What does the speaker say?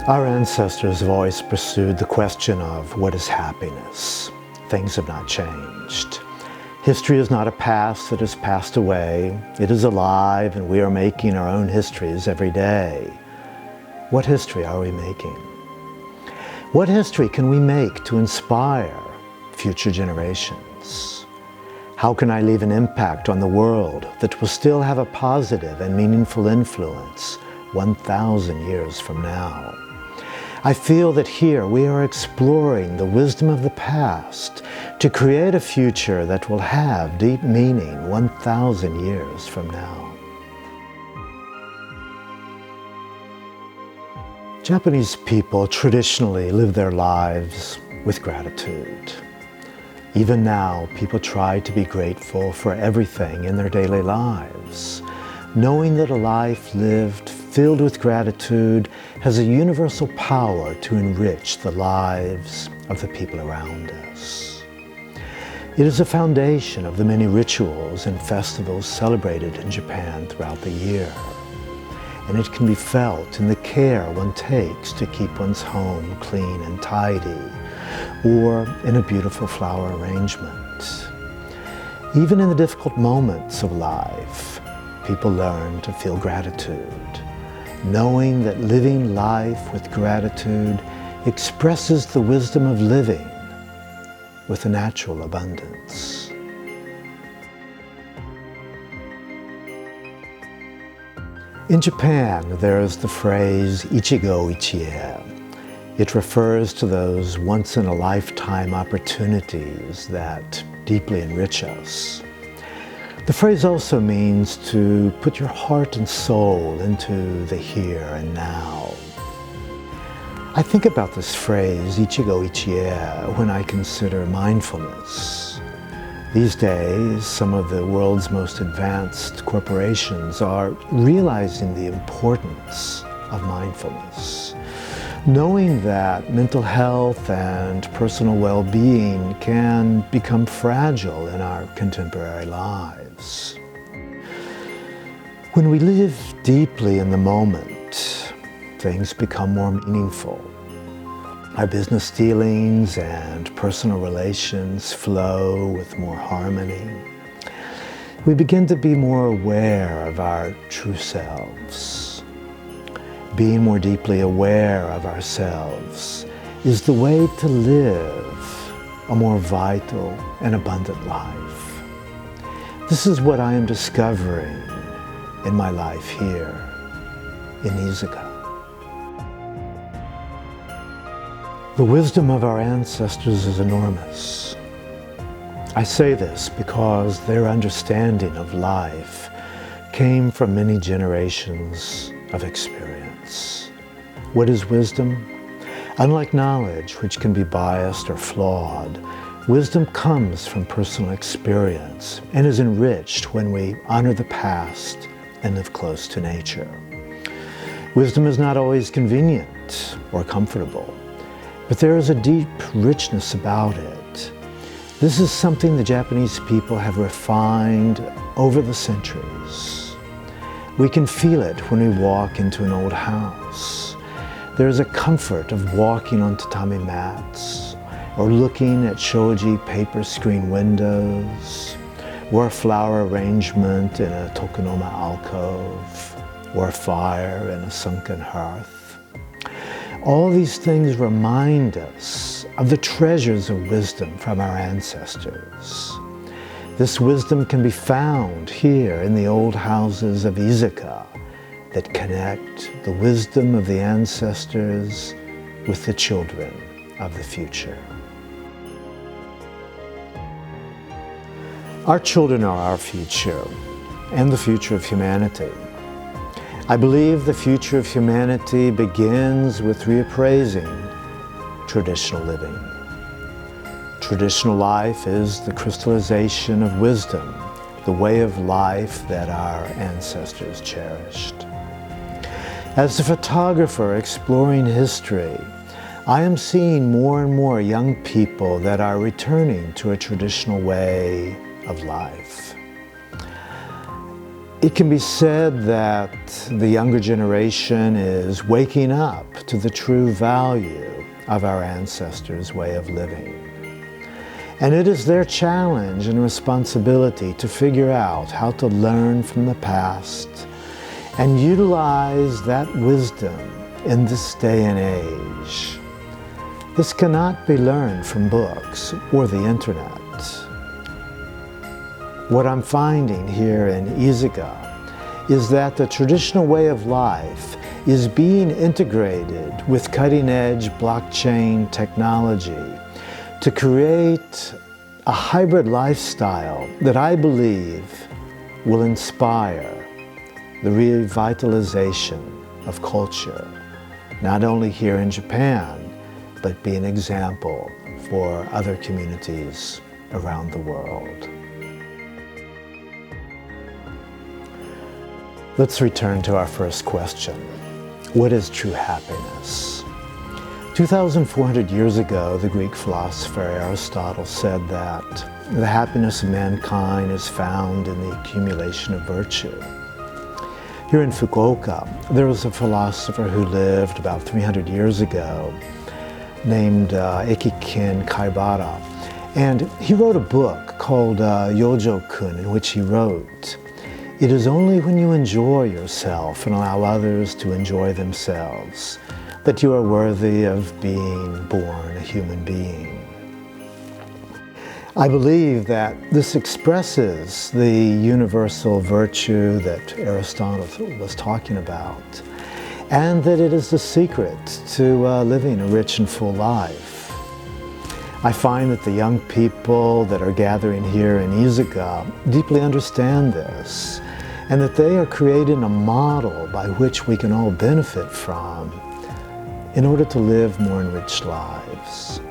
Our ancestors have always pursued the question of what is happiness. Things have not changed. History is not a past that has passed away. It is alive, and we are making our own histories every day. What history are we making? What history can we make to inspire future generations? How can I leave an impact on the world that will still have a positive and meaningful influence 1,000 years from now? I feel that here we are exploring the wisdom of the past to create a future that will have deep meaning 1,000 years from now. Japanese people traditionally live their lives with gratitude. Even now, people try to be grateful for everything in their daily lives, knowing that a life lived filled with gratitude has a universal power to enrich the lives of the people around us. It is a foundation of the many rituals and festivals celebrated in Japan throughout the year, and it can be felt in the care one takes to keep one's home clean and tidy, or in a beautiful flower arrangement. Even in the difficult moments of life, people learn to feel gratitude, knowing that living life with gratitude expresses the wisdom of living with a natural abundance. In Japan, there is the phrase ichigo ichie. It refers to those once-in-a-lifetime opportunities that deeply enrich us. The phrase also means to put your heart and soul into the here and now. I think about this phrase, ichigo ichie, when I consider mindfulness. These days, some of the world's most advanced corporations are realizing the importance of mindfulness, knowing that mental health and personal well-being can become fragile in our contemporary lives. When we live deeply in the moment, things become more meaningful. Our business dealings and personal relations flow with more harmony. We begin to be more aware of our true selves. Being more deeply aware of ourselves is the way to live a more vital and abundant life. This is what I am discovering in my life here in Izuka. The wisdom of our ancestors is enormous. I say this because their understanding of life came from many generations of experience. What is wisdom? Unlike knowledge, which can be biased or flawed, wisdom comes from personal experience and is enriched when we honor the past and live close to nature. Wisdom is not always convenient or comfortable, but there is a deep richness about it. This is something the Japanese people have refined over the centuries. We can feel it when we walk into an old house. There is a comfort of walking on tatami mats, or looking at shoji paper screen windows, or a flower arrangement in a tokonoma alcove, or a fire in a sunken hearth. All these things remind us of the treasures of wisdom from our ancestors. This wisdom can be found here in the old houses of Izuka that connect the wisdom of the ancestors with the children of the future. Our children are our future and the future of humanity. I believe the future of humanity begins with reappraising traditional living. Traditional life is the crystallization of wisdom, the way of life that our ancestors cherished. As a photographer exploring history, I am seeing more and more young people that are returning to a traditional way of life. It can be said that the younger generation is waking up to the true value of our ancestors' way of living. And it is their challenge and responsibility to figure out how to learn from the past and utilize that wisdom in this day and age. This cannot be learned from books or the internet. What I'm finding here in Izuga is that the traditional way of life is being integrated with cutting-edge blockchain technology to create a hybrid lifestyle that I believe will inspire the revitalization of culture, not only here in Japan, but be an example for other communities around the world. Let's return to our first question. What is true happiness? 2,400 years ago, the Greek philosopher Aristotle said that the happiness of mankind is found in the accumulation of virtue. Here in Fukuoka, there was a philosopher who lived about 300 years ago named Eikiken Kaibara. And he wrote a book called Yojo-kun, in which he wrote, "It is only when you enjoy yourself and allow others to enjoy themselves that you are worthy of being born a human being." I believe that this expresses the universal virtue that Aristotle was talking about, and that it is the secret to living a rich and full life. I find that the young people that are gathering here in Izuga deeply understand this, and that they are creating a model by which we can all benefit from in order to live more enriched lives.